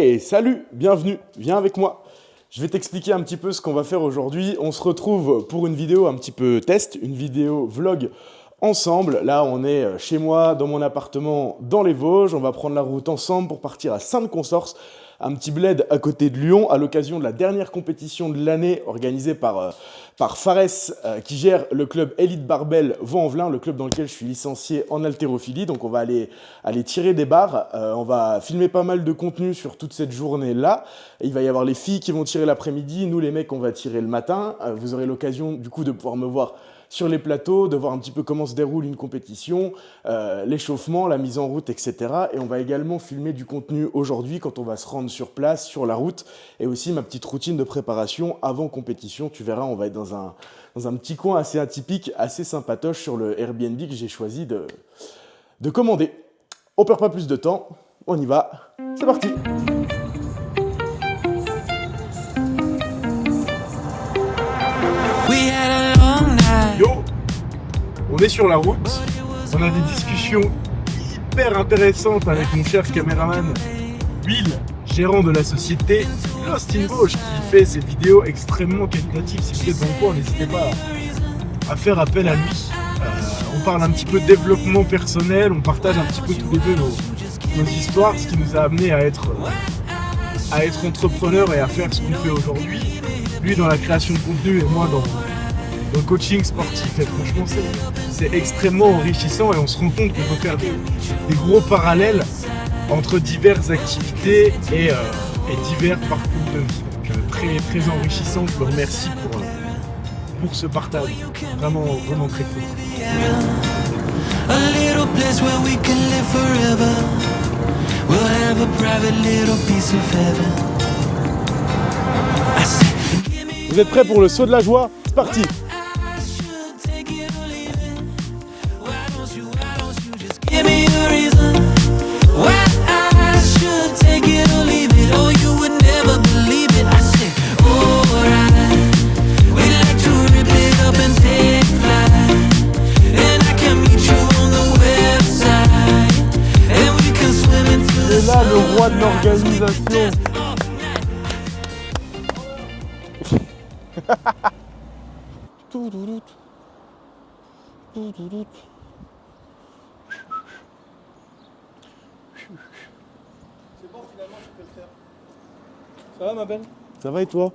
Hey, salut, bienvenue, viens avec moi. Je vais t'expliquer un petit peu ce qu'on va faire aujourd'hui. On se retrouve pour une vidéo un petit peu test, une vidéo vlog ensemble. Là, on est chez moi, dans mon appartement, dans les Vosges. On va prendre la route ensemble pour partir à Sainte-Consorce, un petit bled à côté de Lyon, à l'occasion de la dernière compétition de l'année organisée par Fares, qui gère le club Élite Barbell Vaux-en-Velin, le club dans lequel je suis licencié en haltérophilie. Donc on va aller tirer des barres, on va filmer pas mal de contenu sur toute cette journée-là. Il va y avoir les filles qui vont tirer l'après-midi, nous les mecs on va tirer le matin. Vous aurez l'occasion du coup de pouvoir me voir sur les plateaux, de voir un petit peu comment se déroule une compétition, l'échauffement, la mise en route, etc. Et on va également filmer du contenu aujourd'hui quand on va se rendre sur place, sur la route, et aussi ma petite routine de préparation avant compétition. Tu verras, on va être dans un petit coin assez atypique, assez sympatoche sur le Airbnb que j'ai choisi de commander. On perd pas plus de temps, on y va, c'est parti! Yo, on est sur la route, on a des discussions hyper intéressantes avec mon cher caméraman Will, gérant de la société Lost in Vosges, qui fait ces vidéos extrêmement qualitatives. Si vous êtes dans le coin, n'hésitez pas à faire appel à lui. On parle un petit peu de développement personnel, on partage un petit peu tous les deux nos histoires, ce qui nous a amené à être entrepreneur et à faire ce qu'on fait aujourd'hui. Lui dans la création de contenu et moi dans le coaching sportif. Et franchement, c'est extrêmement enrichissant et on se rend compte qu'on peut faire des gros parallèles entre diverses activités et divers parcours de vie. Donc, très, très enrichissant. Je le remercie pour ce partage. Vraiment, vraiment très cool. Vous êtes prêts pour le saut de la joie? C'est parti! Et là, le roi de l'organisation. C'est bon, finalement, je peux le faire. Ça va, ma belle? Ça va et toi?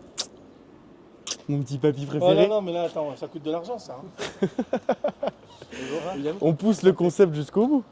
Mon petit papy Oh préféré? non, mais là, attends, ça coûte de l'argent, ça. Hein. Bonjour, On pousse le concept jusqu'au bout.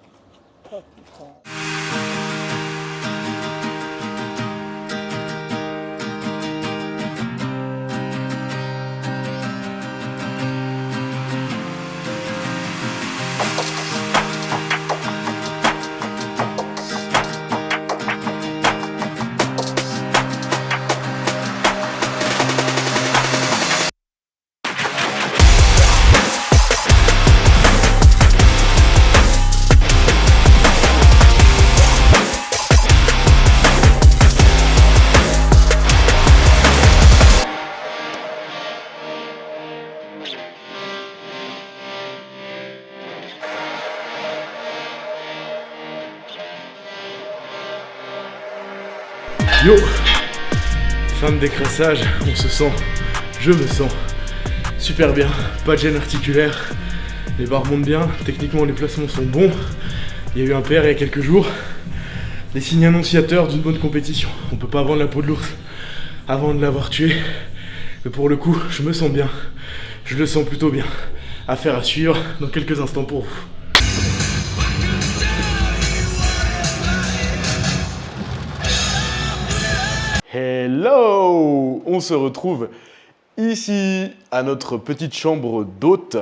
Yo, fin de décrassage, on se sent, je me sens super bien, pas de gêne articulaire, les barres montent bien, techniquement les placements sont bons, il y a eu un PR il y a quelques jours, des signes annonciateurs d'une bonne compétition. On peut pas vendre la peau de l'ours avant de l'avoir tué, mais pour le coup je me sens bien, je le sens plutôt bien. Affaire à suivre dans quelques instants pour vous. Hello! On se retrouve ici à notre petite chambre d'hôte,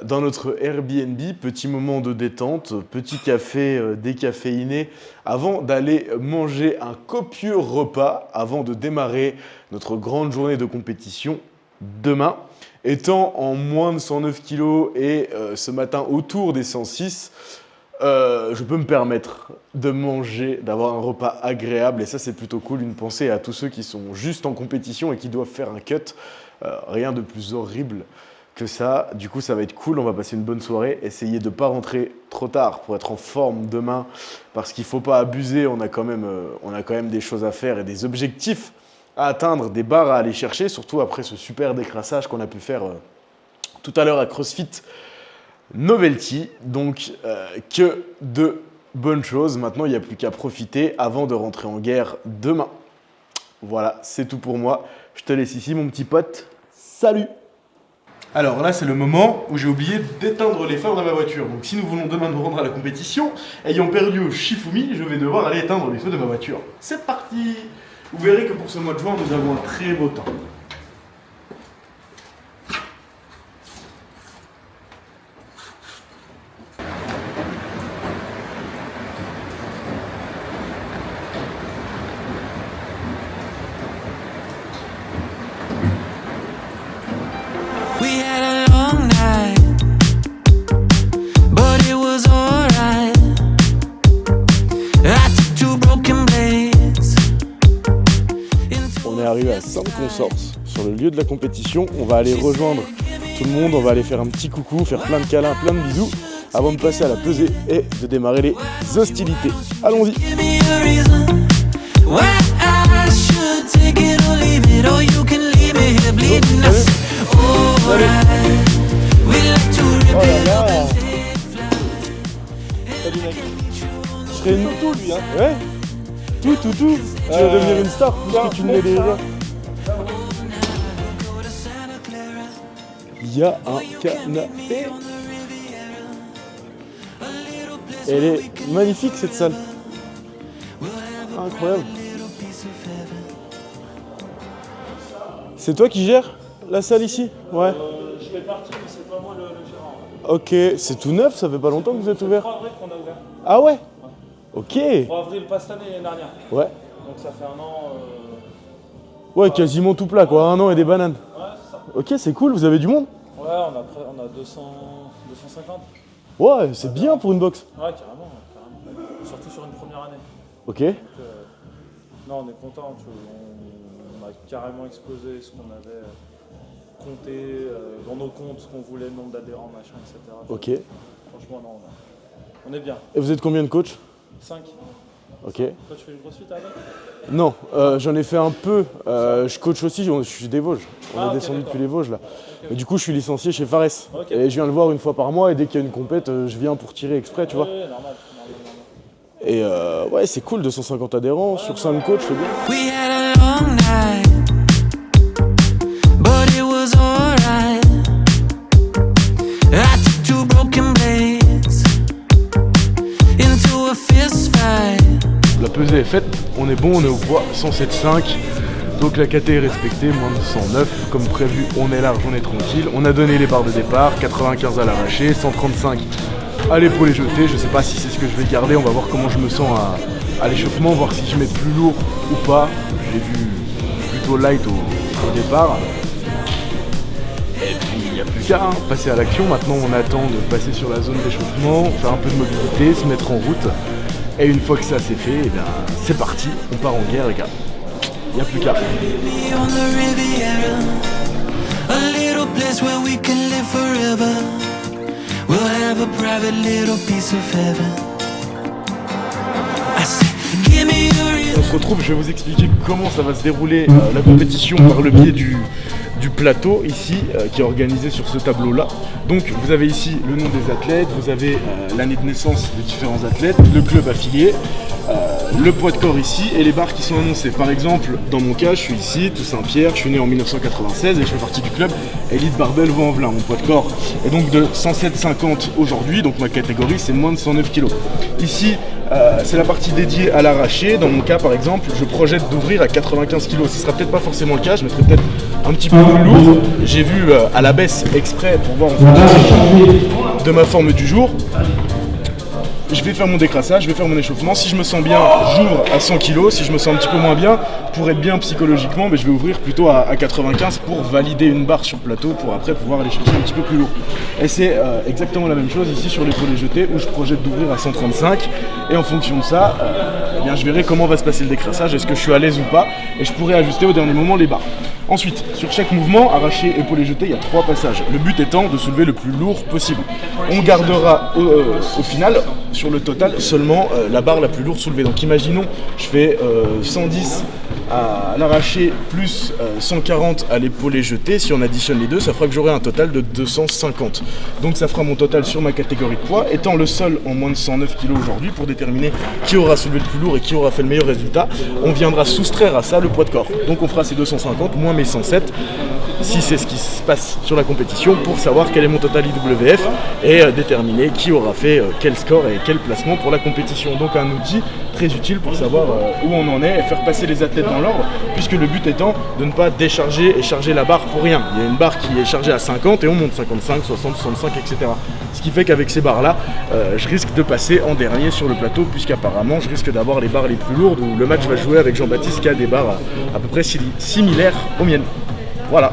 dans notre Airbnb. Petit moment de détente, petit café décaféiné avant d'aller manger un copieux repas, avant de démarrer notre grande journée de compétition demain. Étant en moins de 109 kg et ce matin autour des 106, je peux me permettre de manger, d'avoir un repas agréable et ça c'est plutôt cool. Une pensée à tous ceux qui sont juste en compétition et qui doivent faire un cut. Rien de plus horrible que ça. Du coup, ça va être cool. On va passer une bonne soirée. Essayez de ne pas rentrer trop tard pour être en forme demain. Parce qu'il ne faut pas abuser. On a quand même des choses à faire et des objectifs à atteindre, des barres à aller chercher. Surtout après ce super décrassage qu'on a pu faire tout à l'heure à CrossFit Novelty. Donc, que de bonnes choses. Maintenant, il n'y a plus qu'à profiter avant de rentrer en guerre demain. Voilà, c'est tout pour moi. Je te laisse ici, mon petit pote. Salut! Alors là, c'est le moment où j'ai oublié d'éteindre les phares de ma voiture. Donc si nous voulons demain nous rendre à la compétition, ayant perdu au Shifumi, je vais devoir aller éteindre les feux de ma voiture. C'est parti! Vous verrez que pour ce mois de juin, nous avons un très beau temps. We had a long night, but it was alright. I took 2 broken blades. On est arrivé à Sainte-Consorce, sur le lieu de la compétition. On va aller rejoindre tout le monde, on va aller faire un petit coucou, faire plein de câlins, plein de bisous, avant de passer à la pesée et de démarrer les hostilités. Allons-y! Give me a reason why I should take it or leave it, or you can leave me here bleeding. I said, alright, we like to Oh repeat là up là! and take flight. Salut mec. Je serais une... Tout lui hein. Ouais. Tout. Tu vas devenir une star puisque tu l'es déjà. Il y a un canapé. Elle est magnifique cette salle. Incroyable. C'est toi qui gères la salle ici? Ouais. Je fais partie, mais c'est pas moi le gérant. Ok, c'est tout neuf, ça fait pas longtemps que vous êtes ouvert. 3 avril qu'on a ouvert. Ah ouais? Ok. 3 avril, pas cette année, l'année dernière. Ouais. Donc ça fait un an. Ouais, quasiment tout plat quoi, 1 an et des bananes. Ouais, c'est ça. Ok, c'est cool, vous avez du monde? Ouais, on a 250. Ouais, c'est bien pour une boxe. Ouais, carrément. Surtout sur une première année. Ok. Donc, non, on est content. On a carrément explosé ce qu'on avait compté dans nos comptes, ce qu'on voulait, le nombre d'adhérents, machin, etc. Ok. Franchement, non, on est bien. Et vous êtes combien de coachs? 5. Ok. Toi, tu fais du crossfit avec? Non, j'en ai fait un peu. Je coach aussi, je suis des Vosges. On Ah, est ok, descendu d'accord. depuis les Vosges là. Mais du coup, je suis licencié chez Fares. Ok. Et je viens le voir une fois par mois et dès qu'il y a une compète, je viens pour tirer exprès, tu vois. Ouais, normal. Et ouais, c'est cool, 250 adhérents sur 5 coachs, c'est bien. We had a long night, but it was alright. I took 2 broken blades into a fist fight. La pesée est faite, on est bon, on est au poids, 107,5. Donc la KT est respectée, moins de 109. Comme prévu, on est large, on est tranquille. On a donné les barres de départ, 95 à l'arraché, 135 à l'épaule jetée. Je sais pas si c'est ce que je vais garder, on va voir comment je me sens à l'échauffement, voir si je mets plus lourd ou pas. J'ai vu plutôt light au départ. Et puis il n'y a plus qu'à passer à l'action. Maintenant on attend de passer sur la zone d'échauffement, faire un peu de mobilité, se mettre en route. Et une fois que ça c'est fait, eh bien, c'est parti, on part en guerre les gars. Il n'y a plus qu'à. Me on the Riviera, a little place where we can live forever. We'll have a private little piece of heaven. I said, give me a reason. On se retrouve, je vais vous expliquer comment ça va se dérouler la compétition par le biais du plateau ici qui est organisé sur ce tableau là. Donc vous avez ici le nom des athlètes, vous avez l'année de naissance des différents athlètes, le club affilié, le poids de corps ici et les barres qui sont annoncées. Par exemple, dans mon cas, je suis ici, tout Saint-Pierre, je suis né en 1996 et je fais partie du club Elite Barbell Vaux-en-Velin. Mon poids de corps est donc de 107,50 aujourd'hui, donc ma catégorie c'est moins de 109 kg. Ici, c'est la partie dédiée à l'arraché. Dans mon cas, par exemple, je projette d'ouvrir à 95 kg. Ce sera peut-être pas forcément le cas, je mettrai peut-être un petit peu plus lourd. J'ai vu à la baisse exprès pour voir en fonction de ma forme du jour. Je vais faire mon décrassage, je vais faire mon échauffement. Si je me sens bien, j'ouvre à 100 kg. Si je me sens un petit peu moins bien, pour être bien psychologiquement, je vais ouvrir plutôt à 95 pour valider une barre sur plateau pour après pouvoir aller chercher un petit peu plus lourd. Et c'est exactement la même chose ici sur l'épaule jetée où je projette d'ouvrir à 135. Et en fonction de ça, je verrai comment va se passer le décrassage, est-ce que je suis à l'aise ou pas. Et je pourrai ajuster au dernier moment les barres. Ensuite, sur chaque mouvement, arraché, épaulé, jeté, il y a 3 passages. Le but étant de soulever le plus lourd possible. On gardera au final, sur le total, seulement la barre la plus lourde soulevée. Donc imaginons, je fais 110 à l'arraché plus 140 à l'épaulé jeté. Si on additionne les deux, ça fera que j'aurai un total de 250. Donc ça fera mon total sur ma catégorie de poids. Étant le seul en moins de 109 kg aujourd'hui, pour déterminer qui aura soulevé le plus lourd et qui aura fait le meilleur résultat, on viendra soustraire à ça le poids de corps. Donc on fera ces 250 moins mes 107, si c'est ce qui se passe sur la compétition, pour savoir quel est mon total IWF et déterminer qui aura fait quel score et quel placement pour la compétition. Donc un outil très utile pour savoir où on en est et faire passer les athlètes dans l'ordre, puisque le but étant de ne pas décharger et charger la barre pour rien. Il y a une barre qui est chargée à 50 et on monte 55, 60, 65, etc. Ce qui fait qu'avec ces barres là, je risque de passer en dernier sur le plateau, puisqu'apparemment je risque d'avoir les barres les plus lourdes, où le match va jouer avec Jean-Baptiste qui a des barres à peu près similaires aux miennes. Voilà.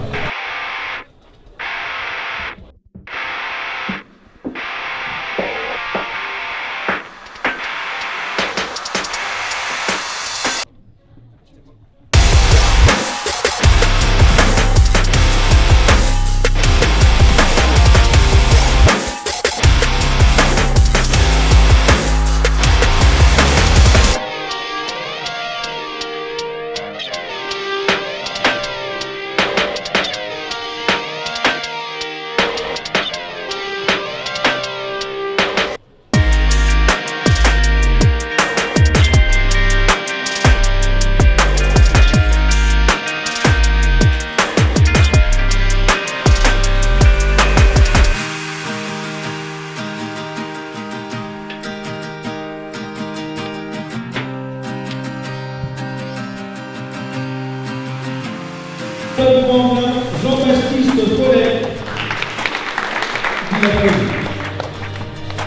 Devant Jean-Baptiste Follet,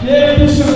Pierre Poussin.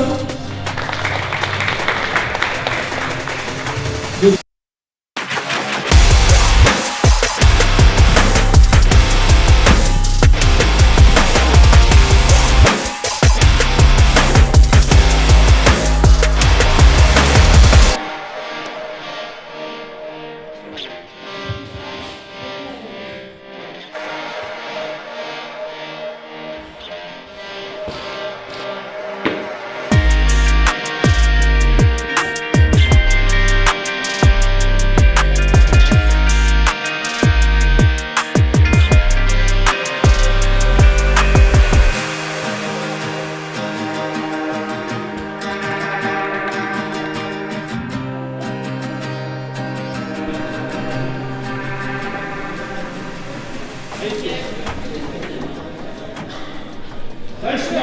Reste là,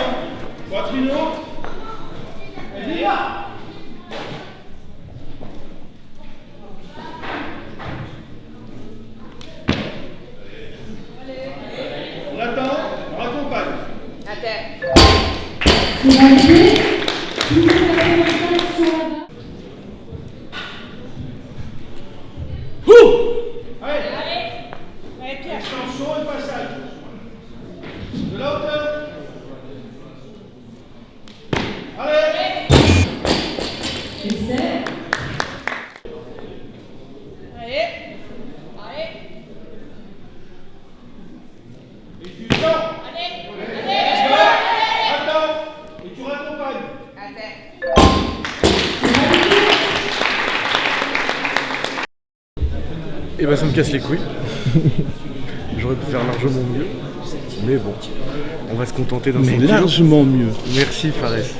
poitrine haute, et dis là. On attend, on raccompagne. À terre. Allez, extension et passage. De la hauteur. Allez. Et tu sors. Attends. Et tu raccompagnes. À terre. Et bah ça me casse les couilles. J'aurais pu faire largement mieux. Mais bon, on va se contenter d'un 100 kilos. Largement mieux. Merci Fares.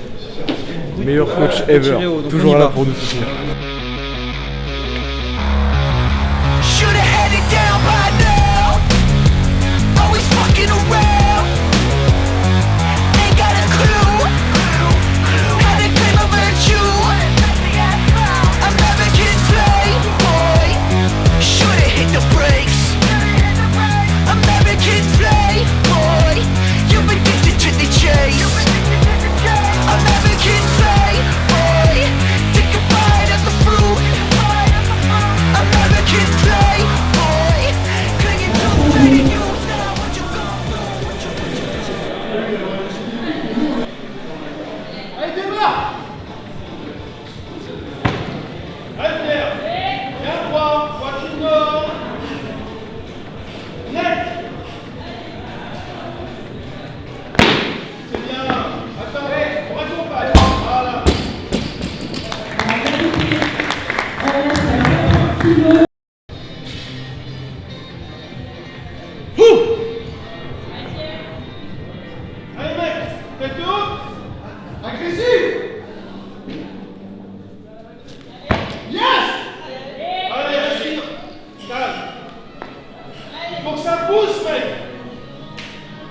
Meilleur coach ever. Toujours là pour nous soutenir. Should've had it down by now. Always fucking around. Ain't got a clue how to claim a virtue. American playboy. Should've hit the brakes. American playboy. You're addicted to the chase. American playboy. Take a bite of the fruit. American playboy. Clinging to letting you know what you gonna do. Allez mec, tête haute, agressif. Yes. Allez, respire. Calme. Il faut que ça pousse, mec.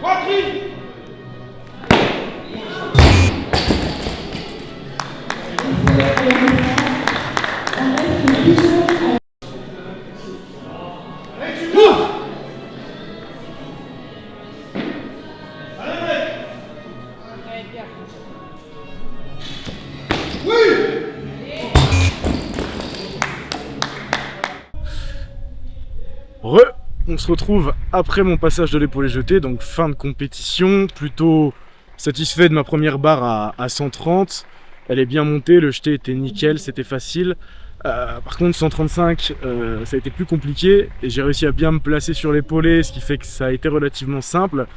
Poitrine. Allez, tu montes. Allez, mec. Oui. On se retrouve après mon passage de l'épaulé jeté, donc fin de compétition, plutôt satisfait de ma première barre à 130. Elle est bien montée, le jeté était nickel, c'était facile. Par contre 135, ça a été plus compliqué et j'ai réussi à bien me placer sur l'épaulé, ce qui fait que ça a été relativement simple.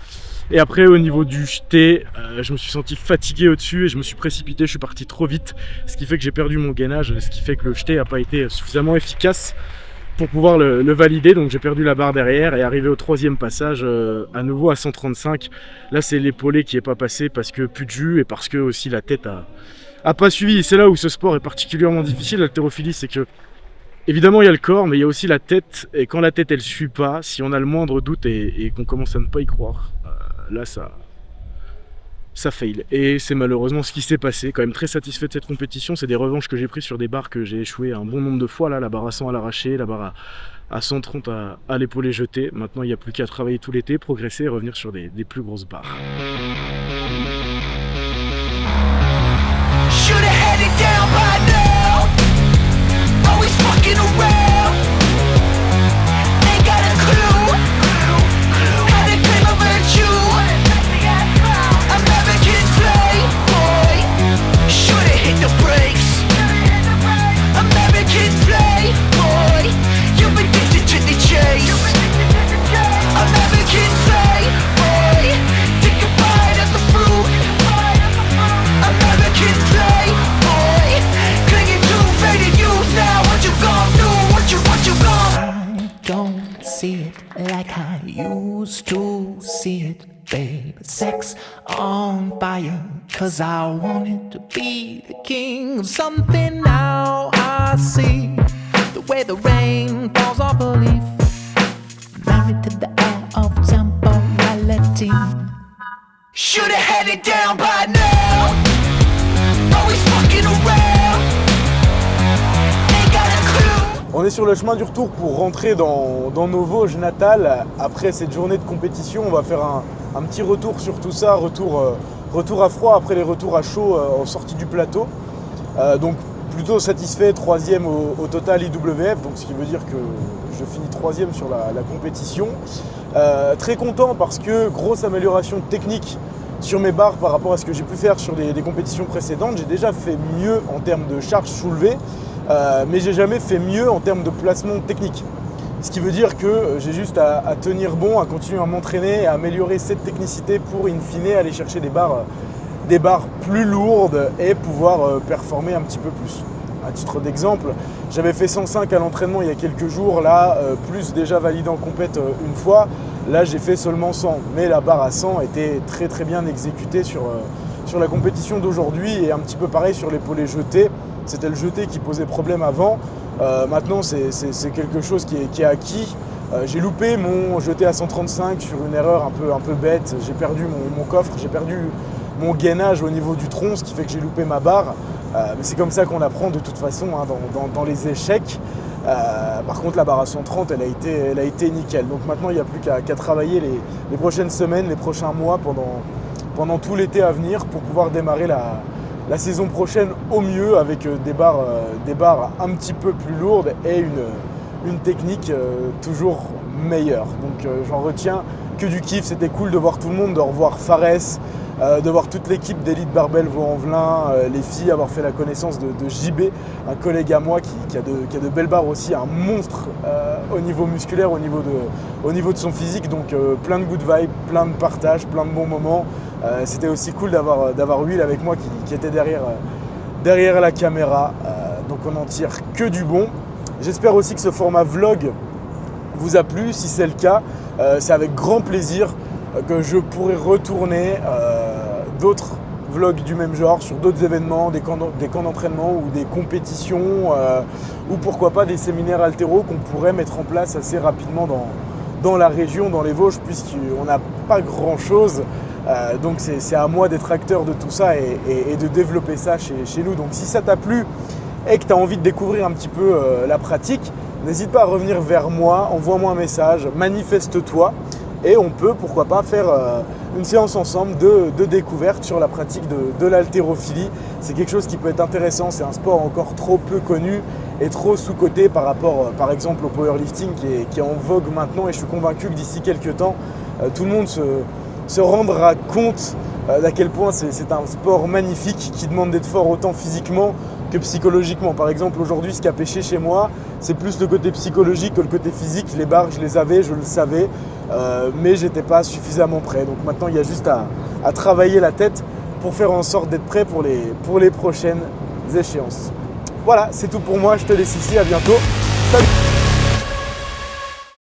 Et après au niveau du jeté, je me suis senti fatigué au-dessus et je me suis précipité, je suis parti trop vite, ce qui fait que j'ai perdu mon gainage, ce qui fait que le jeté n'a pas été suffisamment efficace pour pouvoir le valider. Donc j'ai perdu la barre derrière et arrivé au troisième passage à nouveau à 135. Là c'est l'épaulé qui n'est pas passé parce que plus de jus et parce que aussi la tête a pas suivi. Et c'est là où ce sport est particulièrement difficile, l'haltérophilie, c'est que évidemment il y a le corps mais il y a aussi la tête, et quand la tête elle suit pas, si on a le moindre doute et qu'on commence à ne pas y croire, là ça fail. Et c'est malheureusement ce qui s'est passé. Quand même très satisfait de cette compétition. C'est des revanches que j'ai prises sur des barres que j'ai échoué un bon nombre de fois. Là, la barre à 100 à l'arraché, la barre à 130 à l'épaulé jeté. Maintenant, il n'y a plus qu'à travailler tout l'été, progresser et revenir sur des plus grosses barres. Should've had it down by now. Always fucking around. Ain't got a clue. How to claim a virtue. American playboy. Should've hit the brakes. American playboy. You've addicted to the chase. American playboy. Take a bite of the fruit. American playboy, clinging to faded youth. Now what you gon' do? What you gon' I don't see it like I used to see it, babe. Sex on fire, cause I wanted to be the king of something. Now I see the way the rain falls off a leaf, married to the air of temporality. Should've had it down by now. Always fucking around. Ain't got a clue. On est sur le chemin du retour pour rentrer dans nos Vosges natales. Après cette journée de compétition, on va faire un petit retour sur tout ça, retour à froid après les retours à chaud en sortie du plateau. Donc plutôt satisfait, troisième au total IWF, donc ce qui veut dire que je finis troisième sur la compétition. Très content parce que grosse amélioration technique sur mes barres par rapport à ce que j'ai pu faire sur des compétitions précédentes. J'ai déjà fait mieux en termes de charge soulevée, mais j'ai jamais fait mieux en termes de placement technique. Ce qui veut dire que j'ai juste à tenir bon, à continuer à m'entraîner et à améliorer cette technicité pour in fine aller chercher des barres plus lourdes et pouvoir performer un petit peu plus. À titre d'exemple, j'avais fait 105 à l'entraînement il y a quelques jours, là, plus déjà validé en compète une fois. Là, j'ai fait seulement 100, mais la barre à 100 était très très bien exécutée sur la compétition d'aujourd'hui et un petit peu pareil sur l'épaulé jeté. C'était le jeté qui posait problème avant. Maintenant, c'est quelque chose qui est acquis. J'ai loupé mon jeté à 135 sur une erreur un peu bête. J'ai perdu mon coffre, j'ai perdu mon gainage au niveau du tronc, ce qui fait que j'ai loupé ma barre. Mais c'est comme ça qu'on apprend de toute façon hein, dans les échecs. Par contre, la barre à 130, elle a été nickel. Donc maintenant, il n'y a plus qu'à travailler les prochaines semaines, les prochains mois, pendant tout l'été à venir pour pouvoir démarrer la saison prochaine au mieux avec des barres un petit peu plus lourdes et une technique toujours meilleure. Donc j'en retiens que du kiff. C'était cool de voir tout le monde, de revoir Fares, de voir toute l'équipe d'Elite Barbell Vaux-en-Velin, les filles, avoir fait la connaissance de JB, un collègue à moi qui a de belles barres aussi, un monstre au niveau musculaire, au niveau de son physique. Donc plein de good vibes, plein de partage, plein de bons moments. C'était aussi cool d'avoir Will avec moi qui était derrière la caméra. Donc on n'en tire que du bon. J'espère aussi que ce format vlog vous a plu. Si c'est le cas, c'est avec grand plaisir que je pourrai retourner d'autres vlogs du même genre sur d'autres événements, des camps d'entraînement ou des compétitions ou pourquoi pas des séminaires haltéro qu'on pourrait mettre en place assez rapidement dans la région, dans les Vosges, puisqu'on n'a pas grand chose. Donc c'est à moi d'être acteur de tout ça et de développer ça chez nous. Donc si ça t'a plu et que tu as envie de découvrir un petit peu la pratique, n'hésite pas à revenir vers moi, envoie-moi un message, manifeste-toi et on peut pourquoi pas faire une séance ensemble de découverte sur la pratique de l'haltérophilie. C'est quelque chose qui peut être intéressant, c'est un sport encore trop peu connu et trop sous-coté par rapport par exemple au powerlifting qui est en vogue maintenant, et je suis convaincu que d'ici quelques temps tout le monde se rendra compte d'à quel point c'est un sport magnifique qui demande d'être fort autant physiquement que psychologiquement. Par exemple, aujourd'hui, ce qui a pêché chez moi, c'est plus le côté psychologique que le côté physique. Les barres, je les avais, je le savais, mais j'étais pas suffisamment prêt. Donc maintenant, il y a juste à travailler la tête pour faire en sorte d'être prêt pour les prochaines échéances. Voilà, c'est tout pour moi. Je te laisse ici. À bientôt. Salut!